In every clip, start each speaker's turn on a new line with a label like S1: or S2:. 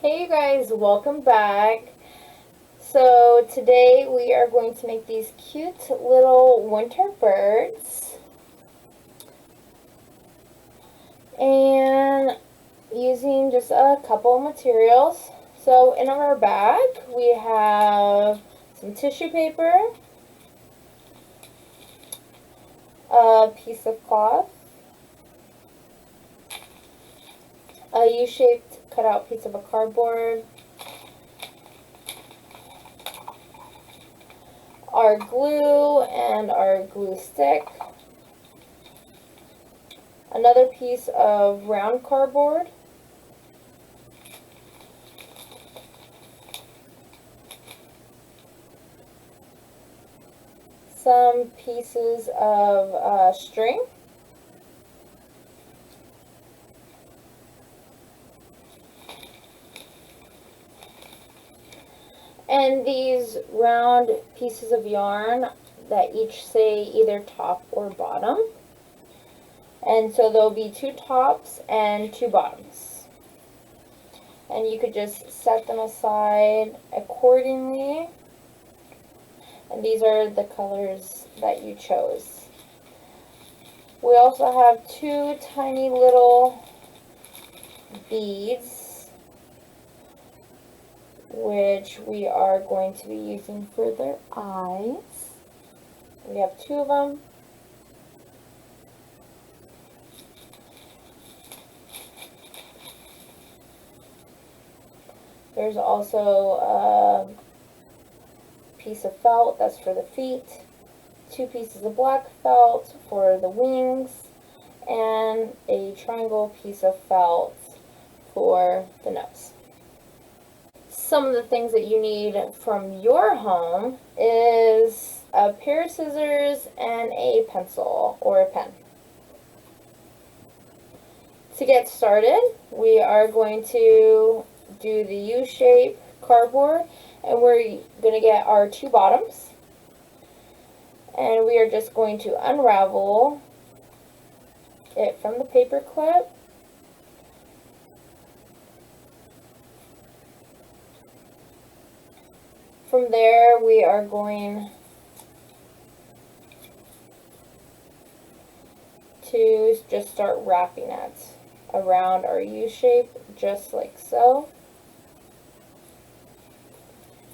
S1: Hey you guys, welcome back. So today we are going to make these cute little winter birds and using just a couple of materials. So in our bag we have some tissue paper, a piece of cloth, a U-shaped cutout piece of a cardboard, our glue and our glue stick, another piece of round cardboard, some pieces of string, and these round pieces of yarn that each say either top or bottom. And so there'll be two tops and two bottoms. And you could just set them aside accordingly. And these are the colors that you chose. We also have two tiny little beads, which we are going to be using for their eyes. We have two of them. There's also a piece of felt that's for the feet, two pieces of black felt for the wings, and a triangle piece of felt for the nose. Some of the things that you need from your home is a pair of scissors and a pencil or a pen. To get started, we are going to do the U-shape cardboard, and we're going to get our two bottoms, and we are just going to unravel it from the paper clip. From there we are going to just start wrapping it around our U-shape just like so.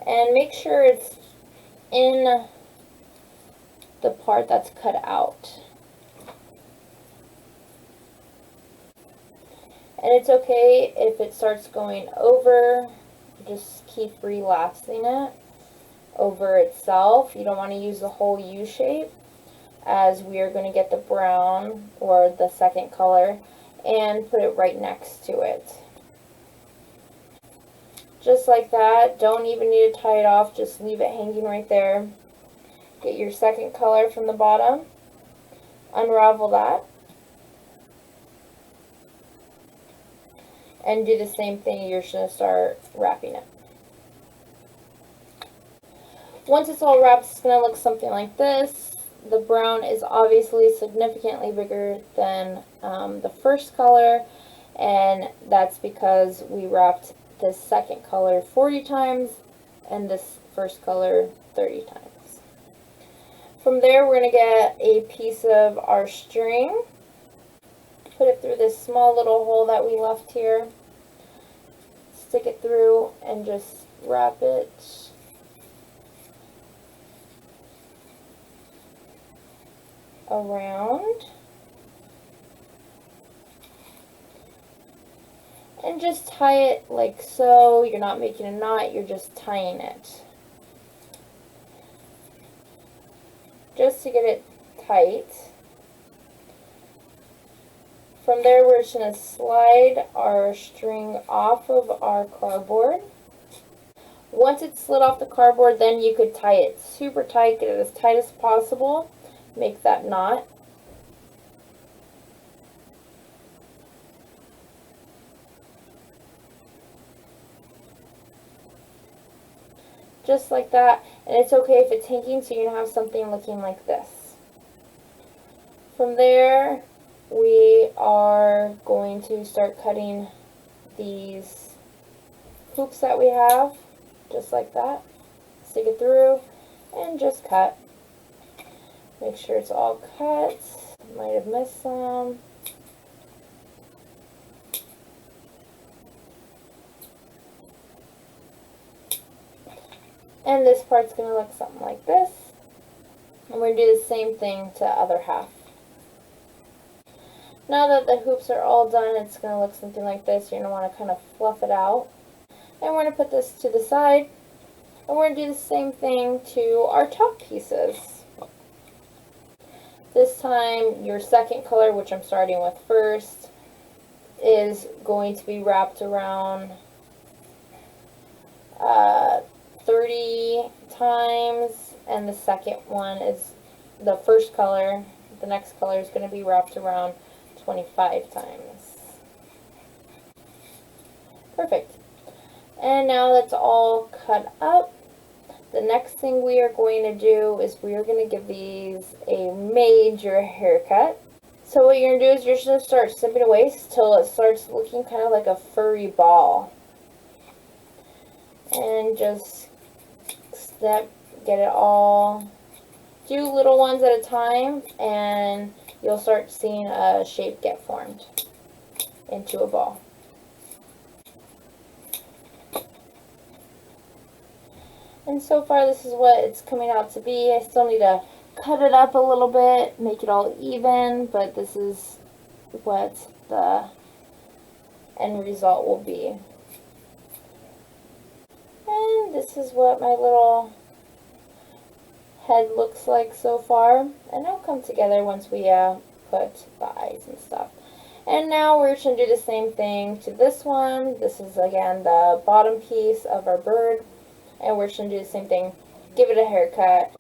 S1: And make sure it's in the part that's cut out. And it's okay if it starts going over, just keep relaxing it over itself. You don't want to use the whole U-shape, as we are going to get the brown or the second color and put it right next to it. Just like that. Don't even need to tie it off, just leave it hanging right there. Get your second color from the bottom, unravel that, and do the same thing. You're just going to start wrapping it. Once it's all wrapped, it's going to look something like this. The brown is obviously significantly bigger than the first color, and that's because we wrapped this second color 40 times and this first color 30 times. From there, we're going to get a piece of our string, put it through this small little hole that we left here, stick it through, and just wrap it around, and just tie it like so. You're not making a knot, you're just tying it just to get it tight. From there, we're just going to slide our string off of our cardboard. Once it's slid off the cardboard, then you could tie it super tight, get it as tight as possible, make that knot. Just like that, and it's okay if it's hanging, so you have something looking like this. From there, we are going to start cutting these hoops that we have, just like that. Stick it through and just cut. Make sure it's all cut. Might have missed some. And this part's going to look something like this. And we're going to do the same thing to the other half. Now that the hoops are all done, it's going to look something like this. You're going to want to kind of fluff it out. And we're going to put this to the side. And we're going to do the same thing to our top pieces. This time, your second color, which I'm starting with first, is going to be wrapped around 30 times. And the second one is the first color. The next color is going to be wrapped around 25 times. Perfect. And now that's all cut up. The next thing we are going to do is we are going to give these a major haircut. So what you're going to do is you're just going to start snipping away till it starts looking kind of like a furry ball. And just snip, get it all. Do little ones at a time, and you'll start seeing a shape get formed into a ball. And so far this is what it's coming out to be. I still need to cut it up a little bit, make it all even, but this is what the end result will be. And this is what my little head looks like so far, and it'll come together once we put the eyes and stuff. And now we're just going to do the same thing to this one. This is again the bottom piece of our bird, and we're just going to do the same thing, give it a haircut.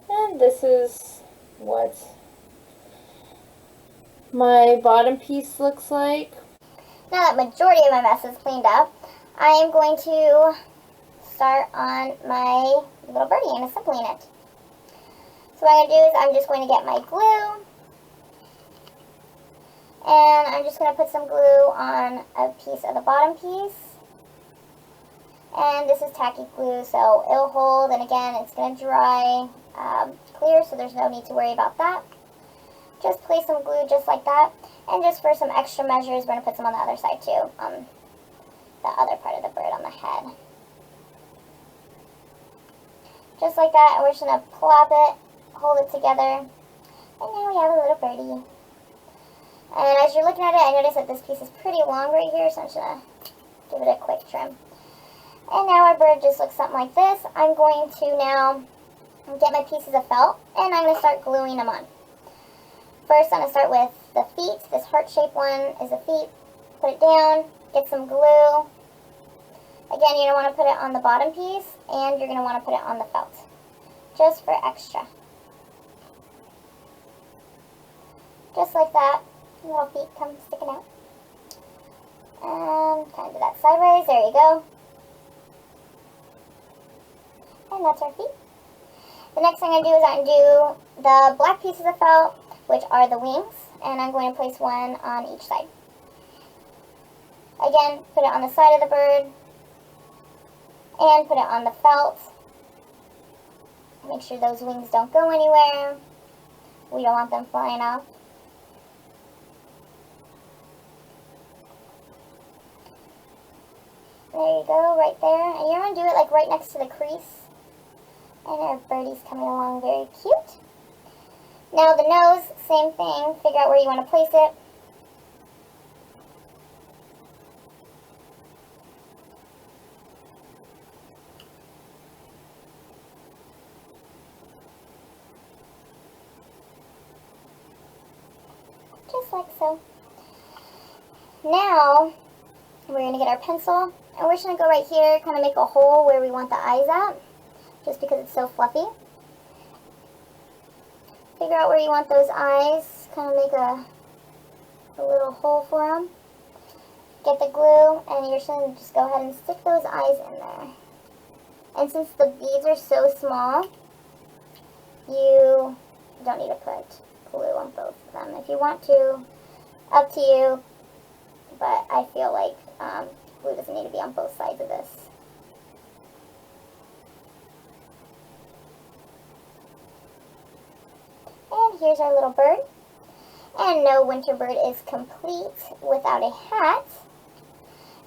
S1: And this is what my bottom piece looks like.
S2: Now that majority of my mess is cleaned up, I am going to start on my little birdie and assembling it. So what I'm going to do is I'm just going to get my glue, and I'm just going to put some glue on a piece of the bottom piece. And this is tacky glue, so it'll hold, and again, it's going to dry clear, so there's no need to worry about that. Just place some glue just like that, and just for some extra measures, we're going to put some on the other side too, on the other part of the bird, on the head. Just like that, and we're just going to plop it, hold it together, and now we have a little birdie. And as you're looking at it, I notice that this piece is pretty long right here, so I'm just going to give it a quick trim. And now our bird just looks something like this. I'm going to now get my pieces of felt, and I'm going to start gluing them on. First, I'm going to start with the feet. This heart-shaped one is the feet. Put it down, get some glue. Again, you're going to want to put it on the bottom piece, and you're going to want to put it on the felt, just for extra. Just like that. Little feet come sticking out. And kind of do that sideways. There you go. And that's our feet. The next thing I do is I do the black pieces of felt, which are the wings, and I'm going to place one on each side. Again, put it on the side of the bird, and put it on the felt. Make sure those wings don't go anywhere. We don't want them flying off. There you go, right there. And you're going to do it like right next to the crease. And our birdie's coming along very cute. Now the nose, same thing. Figure out where you want to place it. Just like so. Now, we're going to get our pencil, and we're just going to go right here, kind of make a hole where we want the eyes at, just because it's so fluffy. Figure out where you want those eyes, kind of make a little hole for them. Get the glue, and you're just going to just go ahead and stick those eyes in there. And since the beads are so small, you don't need to put glue on both of them. If you want to, up to you. but I feel like glue doesn't need to be on both sides of this. And here's our little bird. And no winter bird is complete without a hat.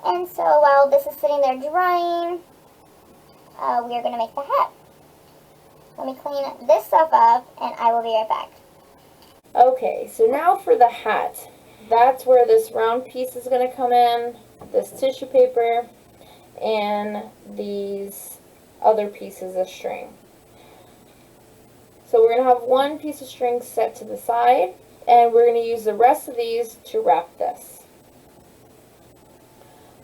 S2: And so while this is sitting there drying, we are going to make the hat. Let me clean this stuff up and I will be right back.
S1: Okay, so now for the hat. That's where this round piece is going to come in, this tissue paper, and these other pieces of string. So we're going to have one piece of string set to the side, and we're going to use the rest of these to wrap this.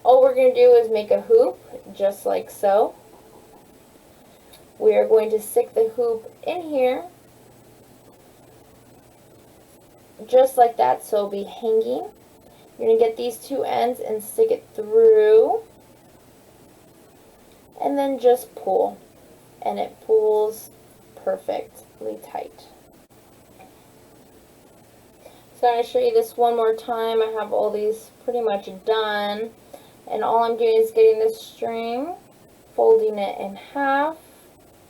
S1: All we're going to do is make a hoop, just like so. We are going to stick the hoop in here, just like that, so it'll be hanging. You're going to get these two ends and stick it through, and then just pull, and it pulls perfectly tight. So I'm going to show you this one more time. I have all these pretty much done, and all I'm doing is getting this string, folding it in half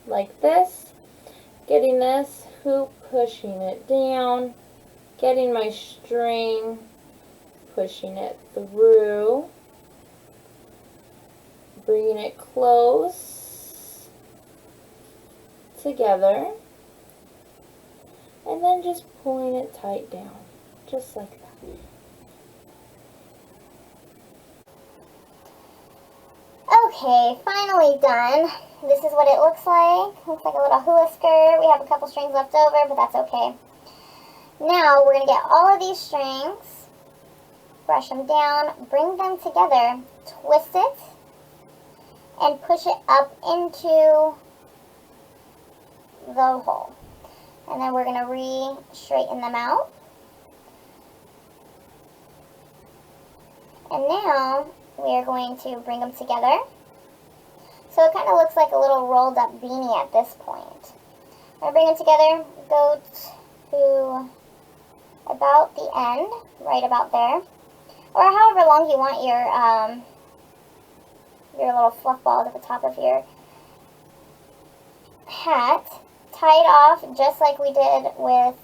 S1: like this, getting this hoop, pushing it down, getting my string, pushing it through, bringing it close together, and then just pulling it tight down, just like that.
S2: Okay, finally done. This is what it looks like. Looks like a little hula skirt. We have a couple strings left over, but that's okay. Now we're going to get all of these strings, brush them down, bring them together, twist it, and push it up into the hole. And then we're going to re-straighten them out. And now we are going to bring them together. So it kind of looks like a little rolled up beanie at this point. I'm going to bring them together, go to about the end, right about there. Or however long you want your little fluff balls at the top of your hat. Tie it off just like we did with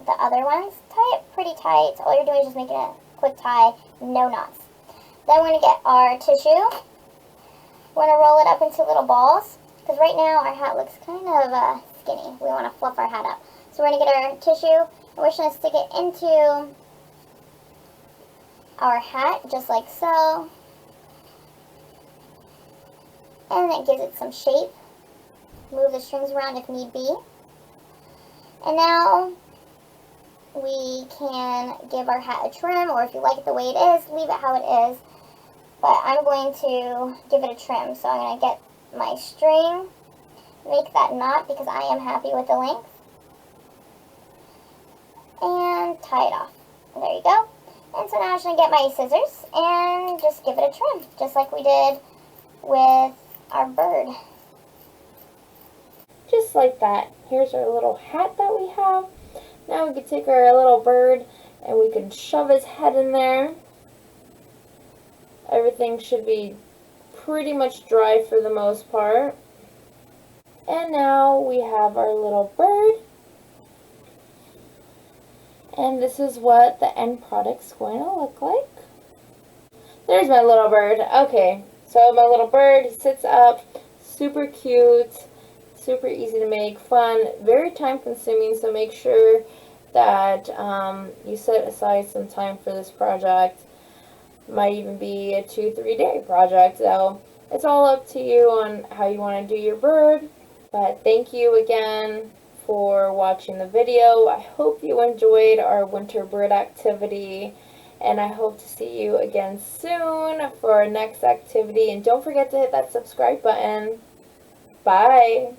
S2: the other ones. Tie it pretty tight. All you're doing is just making a quick tie, no knots. Then we're going to get our tissue. We're going to roll it up into little balls, because right now our hat looks kind of skinny. We want to fluff our hat up. So we're going to get our tissue, and we're just going to stick it into our hat, just like so. And it gives it some shape. Move the strings around if need be. And now we can give our hat a trim, or if you like it the way it is, leave it how it is. But I'm going to give it a trim, so I'm going to get my string, make that knot because I am happy with the length, and tie it off. And there you go. And so now I'm just going to get my scissors and just give it a trim, just like we did with our bird.
S1: Just like that. Here's our little hat that we have. Now we can take our little bird and we can shove his head in there. Everything should be pretty much dry for the most part. And now we have our little bird. And this is what the end product's going to look like. There's my little bird. Okay, so my little bird, he sits up, super cute, super easy to make, fun, very time consuming, so make sure that you set aside some time for this project. Might even be a 2-3 day project, so it's all up to you on how you want to do your bird. But thank you again for watching the video. I hope you enjoyed our winter bird activity, and I hope to see you again soon for our next activity. And don't forget to hit that subscribe button. Bye!